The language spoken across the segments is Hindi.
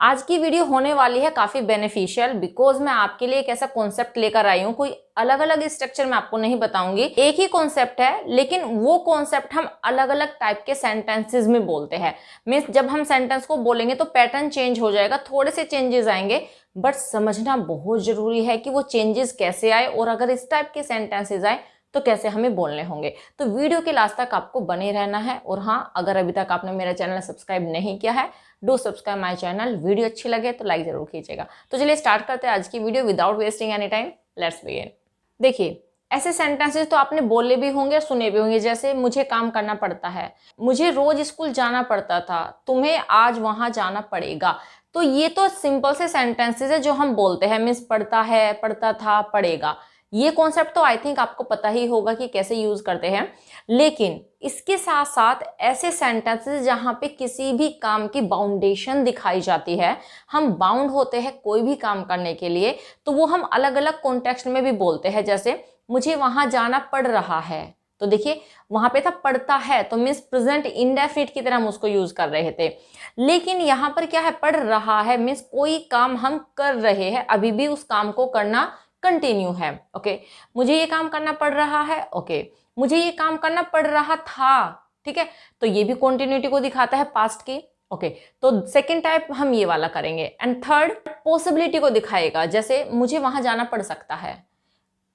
आज की वीडियो होने वाली है काफ़ी बेनिफिशियल, बिकॉज मैं आपके लिए एक ऐसा कॉन्सेप्ट लेकर आई हूँ। कोई अलग अलग स्ट्रक्चर मैं आपको नहीं बताऊंगी, एक ही कॉन्सेप्ट है, लेकिन वो कॉन्सेप्ट हम अलग अलग टाइप के सेंटेंसेस में बोलते हैं। मीन्स जब हम सेंटेंस को बोलेंगे तो पैटर्न चेंज हो जाएगा, थोड़े से चेंजेस आएंगे, बट समझना बहुत जरूरी है कि वो चेंजेस कैसे आए और अगर इस टाइप के सेंटेंसेस आए तो कैसे हमें बोलने होंगे। तो वीडियो के लास्ट तक आपको बने रहना है। और हाँ, अगर अभी तक आपने मेरा चैनल सब्सक्राइब नहीं किया है, do subscribe my channel. Video अच्छी लगे तो लाइक जरूर कीजिएगा। तो चलिए स्टार्ट करते हैं आज की video without wasting any time. Let's begin. देखिए, ऐसे सेंटेंसेस तो आपने बोले भी होंगे, सुने भी होंगे, जैसे मुझे काम करना पड़ता है, मुझे रोज स्कूल जाना पड़ता था, तुम्हें आज वहां जाना पड़ेगा। तो ये तो सिंपल से सेंटेंसेस है जो हम बोलते हैं, मीन्स पढ़ता है, पढ़ता था, पढ़ेगा। ये कॉन्सेप्ट तो आई थिंक आपको पता ही होगा कि कैसे यूज करते हैं। लेकिन इसके साथ साथ ऐसे सेंटेंसेस जहां पे किसी भी काम की बाउंडेशन दिखाई जाती है, हम बाउंड होते हैं कोई भी काम करने के लिए, तो वो हम अलग अलग कॉन्टेक्स्ट में भी बोलते हैं। जैसे मुझे वहां जाना पड़ रहा है, तो देखिए वहां पे था पढ़ता है, तो मीन्स प्रेजेंट इंडेफिनिट की तरह हम उसको यूज कर रहे थे। लेकिन यहाँ पर क्या है, पढ़ रहा है, मीन्स कोई काम हम कर रहे हैं, अभी भी उस काम को करना कंटिन्यू है। ओके, मुझे ये काम करना पड़ रहा है, ओके, मुझे ये काम करना पड़ रहा था, ठीक है, तो ये भी कंटिन्यूटी को दिखाता है, पास्ट की। ओके, तो सेकेंड टाइप हम ये वाला करेंगे। एंड थर्ड पॉसिबिलिटी को दिखाएगा, जैसे मुझे वहां जाना पड़ सकता है,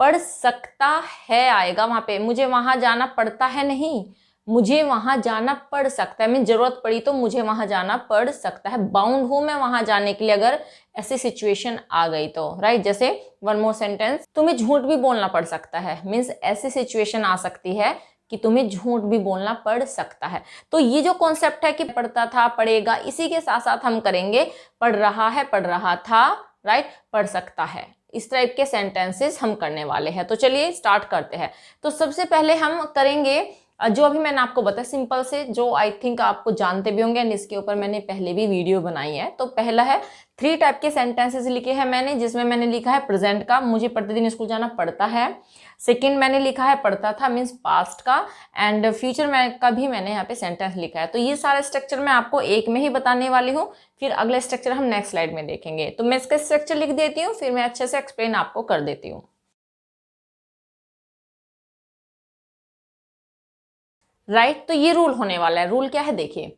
पढ़ सकता है आएगा वहां पे, मुझे वहां जाना पड़ता है नहीं, मुझे वहां जाना पड़ सकता है, मीन जरूरत पड़ी तो मुझे वहां जाना पड़ सकता है, बाउंड हूं मैं वहां जाने के लिए अगर ऐसी सिचुएशन आ गई तो। राइट, जैसे वन मोर सेंटेंस, तुम्हें झूठ भी बोलना पड़ सकता है, मीन्स ऐसी सिचुएशन आ सकती है कि तुम्हें झूठ भी बोलना पड़ सकता है। तो ये जो कॉन्सेप्ट है कि पढ़ता था, पढ़ेगा, इसी के साथ साथ हम करेंगे पढ़ रहा है, पढ़ रहा था, राइट, पढ़ सकता है, इस टाइप के सेंटेंसेस हम करने वाले हैं। तो चलिए स्टार्ट करते हैं। तो सबसे पहले हम करेंगे जो अभी मैंने आपको बताया सिंपल से, जो आई थिंक आपको जानते भी होंगे, इसके ऊपर मैंने पहले भी वीडियो बनाई है। तो पहला है, थ्री टाइप के सेंटेंसेस लिखे हैं मैंने, जिसमें मैंने लिखा है प्रेजेंट का, मुझे प्रतिदिन स्कूल जाना पड़ता है। सेकंड मैंने लिखा है पढ़ता था, मीन्स पास्ट का। एंड फ्यूचर में का भी मैंने यहाँ पे सेंटेंस लिखा है। तो ये सारे स्ट्रक्चर मैं आपको एक में ही बताने वाली हूँ, फिर अगले स्ट्रक्चर हम नेक्स्ट स्लाइड में देखेंगे। तो मैं इसका स्ट्रक्चर लिख देती हूँ, फिर मैं अच्छे से एक्सप्लेन आपको कर देती हूँ। राइट, तो ये रूल होने वाला है। रूल क्या है, देखिए,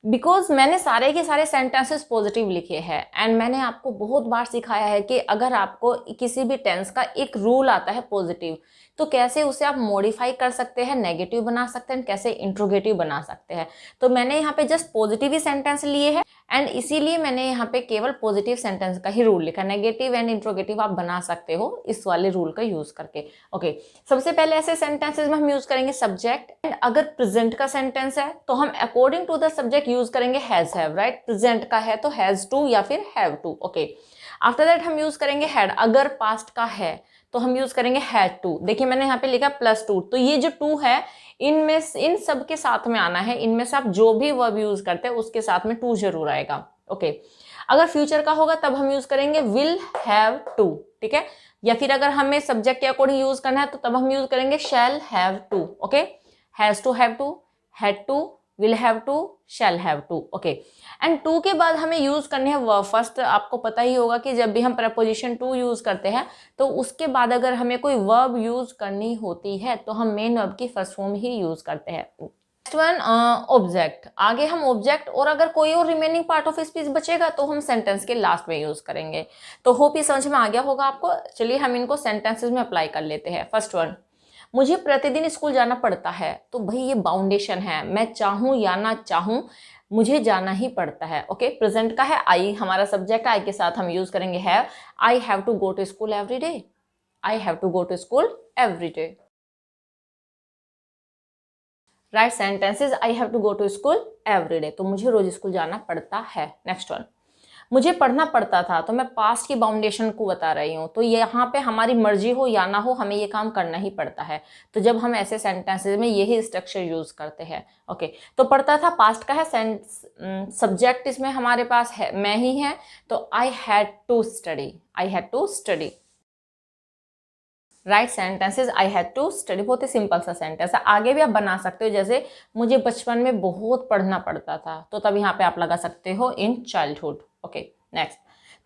बिकॉज मैंने सारे के सारे सेंटेंसेस पॉजिटिव लिखे हैं एंड मैंने आपको बहुत बार सिखाया है कि अगर आपको किसी भी टेंस का एक रूल आता है पॉजिटिव, तो कैसे उसे आप मॉडिफाई कर सकते हैं, नेगेटिव बना सकते हैं, कैसे इंट्रोगेटिव बना सकते हैं। तो मैंने यहाँ पे जस्ट पॉजिटिव ही सेंटेंस लिए हैं एंड इसीलिए मैंने यहाँ पे केवल पॉजिटिव सेंटेंस का ही रूल लिखा। नेगेटिव एंड इंट्रोगेटिव आप बना सकते हो इस वाले रूल का यूज करके। ओके, सबसे पहले ऐसे सेंटेंसेस में हम यूज करेंगे सब्जेक्ट। एंड अगर प्रेजेंट का सेंटेंस है तो हम according to the subject use करेंगे हैज हैव। राइट, प्रेजेंट का है तो हैज टू या फिर have to. Okay, after that हम यूज करेंगे हैड। अगर पास्ट का है तो हम यूज करेंगे हैड टू। देखिए मैंने यहाँ पे लिखा +2, तो ये जो टू है इनमें इन सब के साथ में आना है, इनमें से आप जो भी वर्ब यूज करते हैं उसके साथ में टू जरूर आएगा। ओके, अगर फ्यूचर का होगा तब हम यूज करेंगे विल हैव टू, ठीक है, या फिर अगर हमें सब्जेक्ट के अकॉर्डिंग यूज करना है तो तब हम यूज करेंगे shall have to. Okay, has to have to, had to, will have to, shall have to. Okay, and to के बाद हमें यूज करने हैं वर्ब। फर्स्ट आपको पता ही होगा कि जब भी हम प्रपोजिशन टू यूज करते हैं तो उसके बाद अगर हमें कोई वर्ब यूज करनी होती है तो हम मेन वर्ब की फर्स्ट फॉर्म ही यूज करते हैं। Next one object. आगे हम ऑब्जेक्ट और अगर कोई और रिमेनिंग पार्ट ऑफ स्पीच बचेगा तो हम सेंटेंस के लास्ट में यूज करेंगे। तो होप ये समझ में आ गया होगा आपको। चलिए हम इनको सेंटेंसेस में अप्लाई कर लेते हैं। फर्स्ट वन, मुझे प्रतिदिन स्कूल जाना पड़ता है। तो भाई ये बाउंडेशन है, मैं चाहूं या ना चाहूं मुझे जाना ही पड़ता है। ओके, प्रेजेंट का है आई, हमारा सब्जेक्ट, आई के साथ हम यूज करेंगे have. I have to go to school every day, I have to go to school every day. Right sentences, I have to go to school every day, तो मुझे रोज स्कूल जाना पड़ता है। नेक्स्ट वन, मुझे पढ़ना पड़ता था। तो मैं पास्ट की बाउंडेशन को बता रही हूँ, तो यहाँ पे हमारी मर्जी हो या ना हो हमें ये काम करना ही पड़ता है। तो जब हम ऐसे सेंटेंसेस में यही स्ट्रक्चर यूज करते हैं। ओके, तो पढ़ता था पास्ट का है, सब्जेक्ट इसमें हमारे पास है मैं ही है, तो I had to study, I had to study. Right sentences, I had to study, बहुत ही सिंपल सा सेंटेंस है। आगे भी आप बना सकते हो, जैसे मुझे बचपन में बहुत पढ़ना पड़ता था, तो तब यहाँ पे आप लगा सकते हो इन चाइल्डहुड। ओके नेक्स्ट,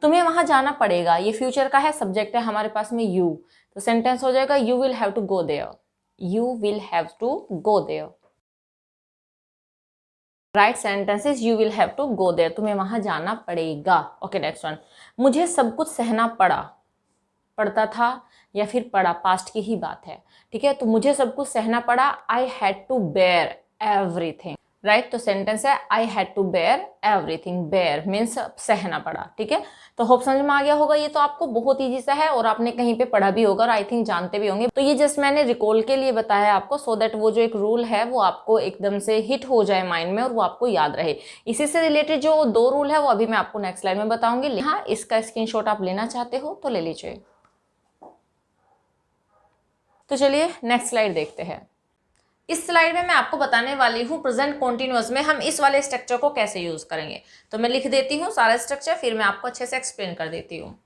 तुम्हें वहां जाना पड़ेगा, ये फ्यूचर का है, सब्जेक्ट है हमारे पास में यू, तो सेंटेंस हो जाएगा you will have to go there, you will have to go there. Right sentence is you will have to go there, तुम्हें वहां जाना पड़ेगा। ओके नेक्स्ट वन, मुझे सब कुछ सहना पड़ा, पड़ता था या फिर पड़ा, पास्ट की ही बात है, ठीक है, तो मुझे सब कुछ सहना पड़ा, I had to bear everything, right, तो सेंटेंस है I had to bear everything, bear means सहना पड़ा, ठीक है, तो होप समझ में आ गया होगा, ये तो आपको बहुत ईजी सा है और आपने कहीं पे पढ़ा भी होगा और आई थिंक जानते भी होंगे, तो ये जस्ट मैंने रिकॉल के लिए बताया आपको, सो दैट वो जो एक रूल है वो आपको एकदम से हिट हो जाए माइंड में और वो आपको याद रहे। इसी से रिलेटेड जो 2 रूल है वो अभी मैं आपको नेक्स्ट स्लाइड में बताऊंगी। हाँ, इसका स्क्रीनशॉट आप लेना चाहते हो तो ले लीजिए। तो चलिए नेक्स्ट स्लाइड देखते हैं। इस स्लाइड में मैं आपको बताने वाली हूँ प्रेजेंट कॉन्टिन्यूअस में हम इस वाले स्ट्रक्चर को कैसे यूज करेंगे। तो मैं लिख देती हूँ सारा स्ट्रक्चर, फिर मैं आपको अच्छे से एक्सप्लेन कर देती हूँ।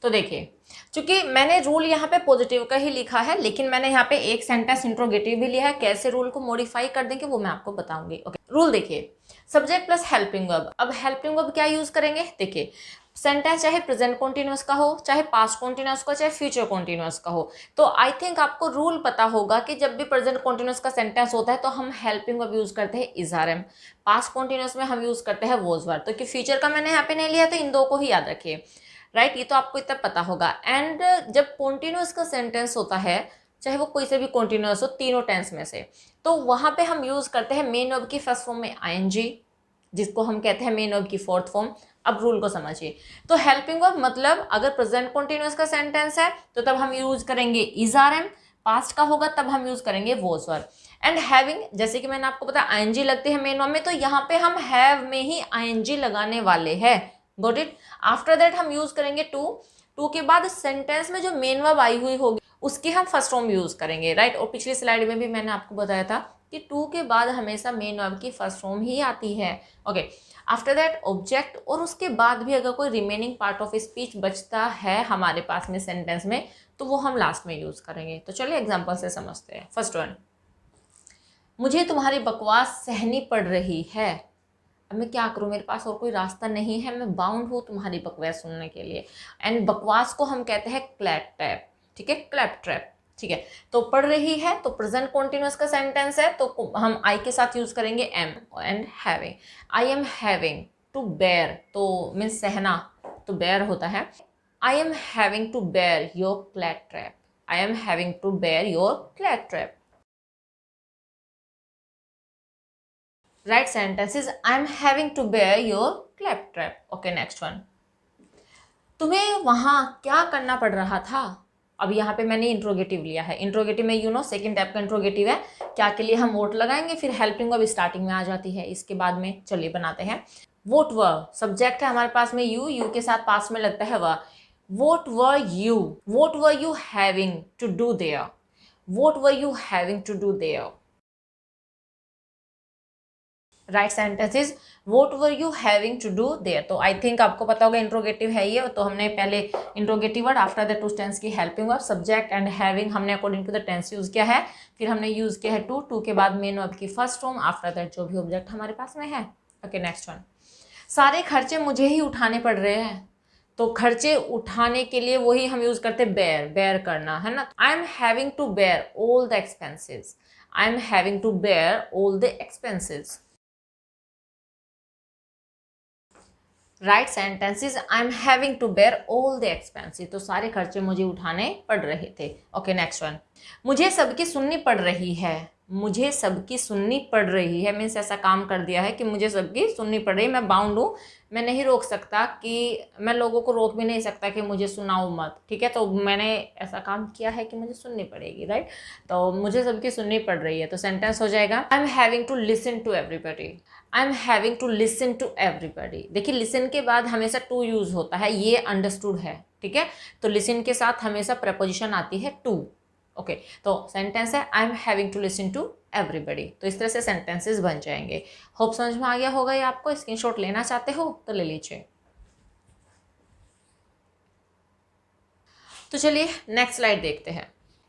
तो देखिए, चूंकि मैंने रूल यहाँ पे पॉजिटिव का ही लिखा है, लेकिन मैंने यहाँ पे एक सेंटेंस इंट्रोगेटिव भी लिया है, कैसे रूल को मॉडिफाई कर देंगे वो मैं आपको बताऊंगी। ओके, रूल देखिए, सब्जेक्ट प्लस हेल्पिंग वर्ब। अब हेल्पिंग वर्ब क्या यूज करेंगे, देखिए सेंटेंस चाहे प्रेजेंट कॉन्टिन्यूअस का हो, चाहे पास्ट कॉन्टिन्यूअस का, चाहे फ्यूचर कॉन्टिन्यूअस का हो, तो आई थिंक आपको रूल पता होगा कि जब भी प्रेजेंट कॉन्टिन्यूअस का सेंटेंस होता है तो हम हेल्पिंग वर्ब यूज करते हैं is are am, past continuous में हम यूज करते हैं वॉज वर। तो कि फ्यूचर का मैंने यहाँ पे नहीं लिया, तो इन 2 को ही याद रखिए, राइट, ये तो आपको इतना पता होगा। एंड जब कॉन्टिन्यूअस का सेंटेंस होता है, चाहे वो कोई से भी कॉन्टिन्यूअस हो, तीनों टेंस में से, तो वहां पे हम यूज करते हैं मेन वर्ब की फर्स्ट फॉर्म में आईएनजी, जिसको हम कहते हैं मेन वर्ब की फोर्थ फॉर्म। अब रूल को समझिए, तो हेल्पिंग वर्ब मतलब अगर प्रेजेंट कॉन्टिन्यूअस का सेंटेंस है तो तब हम यूज करेंगे इज आर एम, पास्ट का होगा तब हम यूज करेंगे वॉज वर। एंड हैविंग, जैसे कि मैंने आपको बताया आईएनजी लगते हैं मेन वर्ब में, तो यहाँ पे हम हैव में ही आईएनजी लगाने वाले हैं, गॉट इट। आफ्टर दैट हम यूज करेंगे टू, टू के बाद सेंटेंस में जो मेन वर्ब आई हुई होगी उसकी हम फर्स्ट फॉर्म यूज करेंगे, राइट। और पिछली स्लाइड में भी मैंने आपको बताया था कि टू के बाद हमेशा मेन वर्ब की फर्स्ट फॉर्म ही आती है। ओके, आफ्टर दैट ऑब्जेक्ट, और उसके बाद भी अगर कोई रिमेनिंग पार्ट ऑफ स्पीच बचता है हमारे पास में सेंटेंस में, तो वो हम लास्ट में यूज करेंगे। तो चलिए एग्जांपल से समझते हैं। फर्स्ट वन, मुझे तुम्हारी बकवास सहनी पड़ रही है। अब मैं क्या करूँ, मेरे पास और कोई रास्ता नहीं है, मैं बाउंड हूँ तुम्हारी बकवास सुनने के लिए। एंड बकवास को हम कहते हैं क्लैप ट्रैप, ठीक है, क्लैप ट्रैप, ठीक है। तो पढ़ रही है तो प्रेजेंट कॉन्टिन्यूअस का सेंटेंस है, तो हम आई के साथ यूज करेंगे am. And having, I am having to bear, तो मीन्स सहना, तो बेयर होता है। I am having to bear your claptrap, I am having to bear your claptrap. Right sentence is I'm having to bear your claptrap. Okay, next one. तुम्हें वहां क्या करना पड़ रहा था। अब यहाँ पे मैंने इंट्रोगेटिव लिया है, इंट्रोगेटिव में सेकेंड टाइप का इंट्रोगेटिव है, क्या के लिए हम वोट लगाएंगे, फिर हेल्पिंग वर्ब स्टार्टिंग में आ जाती है इसके बाद में। चलिए बनाते हैं। वोट वर्ब, सब्जेक्ट है हमारे पास में यू, यू के साथ पास में लगता है वह। What were you having to do there, what were you having to do there. Right sentence is what were you having to do there. तो आई थिंक आपको पता होगा इंट्रोगेटिव है ये, तो हमने पहले interrogative word, after the to tense की helping verb, subject and having हमने according to the tense use किया है, फिर हमने यूज किया है टू, टू के बाद मेन वर्ब की फर्स्ट फॉर्म, आफ्टर दैट जो भी ऑब्जेक्ट हमारे पास में है। Okay, next one. सारे खर्चे मुझे ही उठाने पड़ रहे हैं, तो खर्चे उठाने के लिए वही हम यूज करते हैं बेयर, बेयर करना है ना। I am having to bear all the expenses, I am having to bear all the expenses. Right sentence is I am having to bear all the expenses, तो सारे खर्चे मुझे उठाने पड़ रहे थे। Okay, next one. मुझे सबकी सुननी पड़ रही है, मुझे सबकी सुननी पड़ रही है मीन्स ऐसा काम कर दिया है कि मुझे सबकी सुननी पड़ रही है, मैं बाउंड हूँ, मैं नहीं रोक सकता, कि मैं लोगों को रोक भी नहीं सकता कि मुझे सुनाओ मत, ठीक है, तो मैंने ऐसा काम किया है कि मुझे सुननी पड़ेगी, राइट। तो मुझे सबकी सुननी पड़ रही है, तो सेंटेंस हो जाएगा I am having to listen to everybody, I am having to listen to everybody. देखिए लिसन के बाद हमेशा टू यूज होता है, ये अंडरस्टूड है, ठीक है, तो लिसन के साथ हमेशा प्रपोजिशन आती है टू। ओके, तो सेंटेंस है I am having to listen to everybody, तो इस तरह से सेंटेंसेस बन जाएंगे। होप समझ में आ गया होगा ये आपको, स्क्रीनशॉट लेना चाहते हो तो ले लीजिए। तो चलिए नेक्स्ट स्लाइड देखते हैं।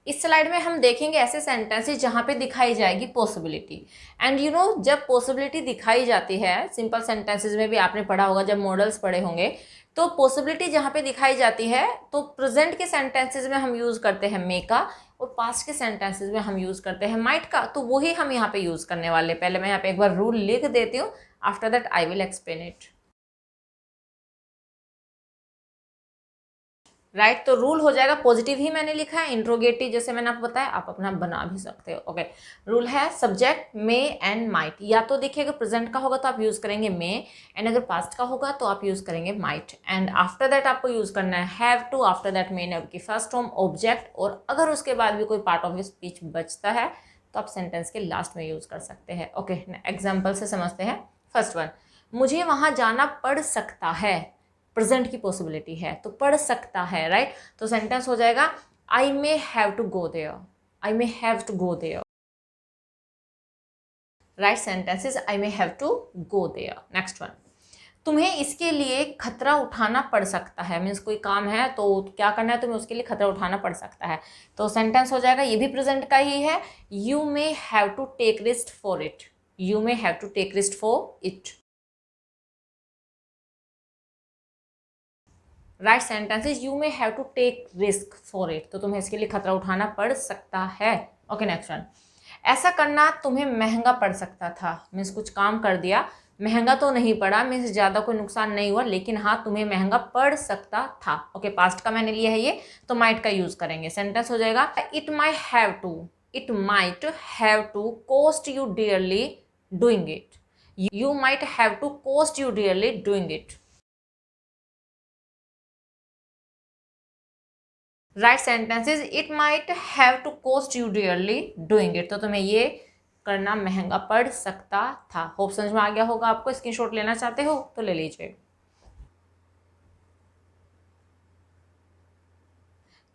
इस स्लाइड में हम देखेंगे ऐसे सेंटेंसेस जहां पे दिखाई जाएगी पॉसिबिलिटी। एंड यू नो, जब पॉसिबिलिटी दिखाई जाती है, सिंपल सेंटेंसेस में भी आपने पढ़ा होगा जब मॉडल्स पढ़े होंगे, तो पॉसिबिलिटी जहां पे दिखाई जाती है तो प्रेजेंट के सेंटेंसेस में हम यूज करते हैं मे का, और पास्ट के सेंटेंसेस में हम यूज करते हैं माइट का। तो वही हम यहाँ पे यूज करने वाले। पहले मैं यहाँ पे एक बार रूल लिख देती हूँ, after that I will explain it. Right, तो रूल हो जाएगा, पॉजिटिव ही मैंने लिखा है, इंट्रोगेटिव जैसे मैंने आपको बताया आप अपना बना भी सकते हो। ओके, रूल है सब्जेक्ट मे एंड माइट। या तो देखिए अगर प्रेजेंट का होगा तो आप यूज करेंगे मे, एंड अगर पास्ट का होगा तो आप यूज करेंगे माइट। एंड आफ्टर दैट आपको यूज करना है have to, after that main की फर्स्ट फॉर्म ऑब्जेक्ट, और अगर उसके बाद भी कोई पार्ट ऑफ स्पीच बचता है तो आप सेंटेंस के लास्ट में यूज कर सकते हैं। ओके, एग्जाम्पल से समझते हैं। फर्स्ट वन, मुझे वहां जाना पड़ सकता है, प्रेजेंट की पॉसिबिलिटी है तो पढ़ सकता है। राइट, तो सेंटेंस हो जाएगा I may have to go there, I may have to go there. Right, sentence is I may have to go there. Next one, तुम्हें इसके लिए खतरा उठाना पड़ सकता है, मीन्स कोई काम है तो क्या करना है, तुम्हें उसके लिए खतरा उठाना पड़ सकता है। तो सेंटेंस हो जाएगा, ये भी प्रेजेंट का ही है, you may have to take risk for it, you may have to take risk for it. Right, sentence is you may have to take risk for it, तो तुम्हें इसके लिए खतरा उठाना पड़ सकता है। ओके, नेक्स्ट वन, ऐसा करना तुम्हें महंगा पड़ सकता था, मीन्स कुछ काम कर दिया, महंगा तो नहीं पड़ा, मीन्स ज्यादा कोई नुकसान नहीं हुआ, लेकिन हाँ तुम्हें महंगा पड़ सकता था। ओके, पास्ट का मैंने लिया है ये, तो माइट का यूज करेंगे। सेंटेंस हो जाएगा it may have to, it might have to cost you dearly doing it, you might have to cost you dearly doing it. Right, sentences it might have to cost you dearly doing it, तो तुम्हें ये करना महंगा पड़ सकता था। होप समझ में आ गया होगा आपको। स्क्रीनशॉट लेना चाहते हो तो ले लीजिए।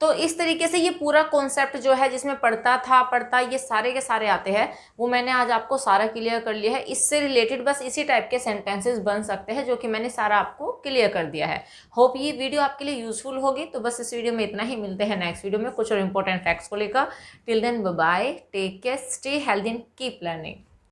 तो इस तरीके से ये पूरा कॉन्सेप्ट जो है जिसमें पढ़ता था, पढ़ता, ये सारे के सारे आते हैं, वो मैंने आज आपको सारा क्लियर कर लिया है। इससे रिलेटेड बस इसी टाइप के सेंटेंसेस बन सकते हैं जो कि मैंने सारा आपको क्लियर कर दिया है। होप ये वीडियो आपके लिए यूजफुल होगी। तो बस इस वीडियो में इतना ही, मिलते हैं नेक्स्ट वीडियो में कुछ और इंपॉर्टेंट फैक्ट्स को लेकर। Till then bye bye, take care, stay healthy and keep learning.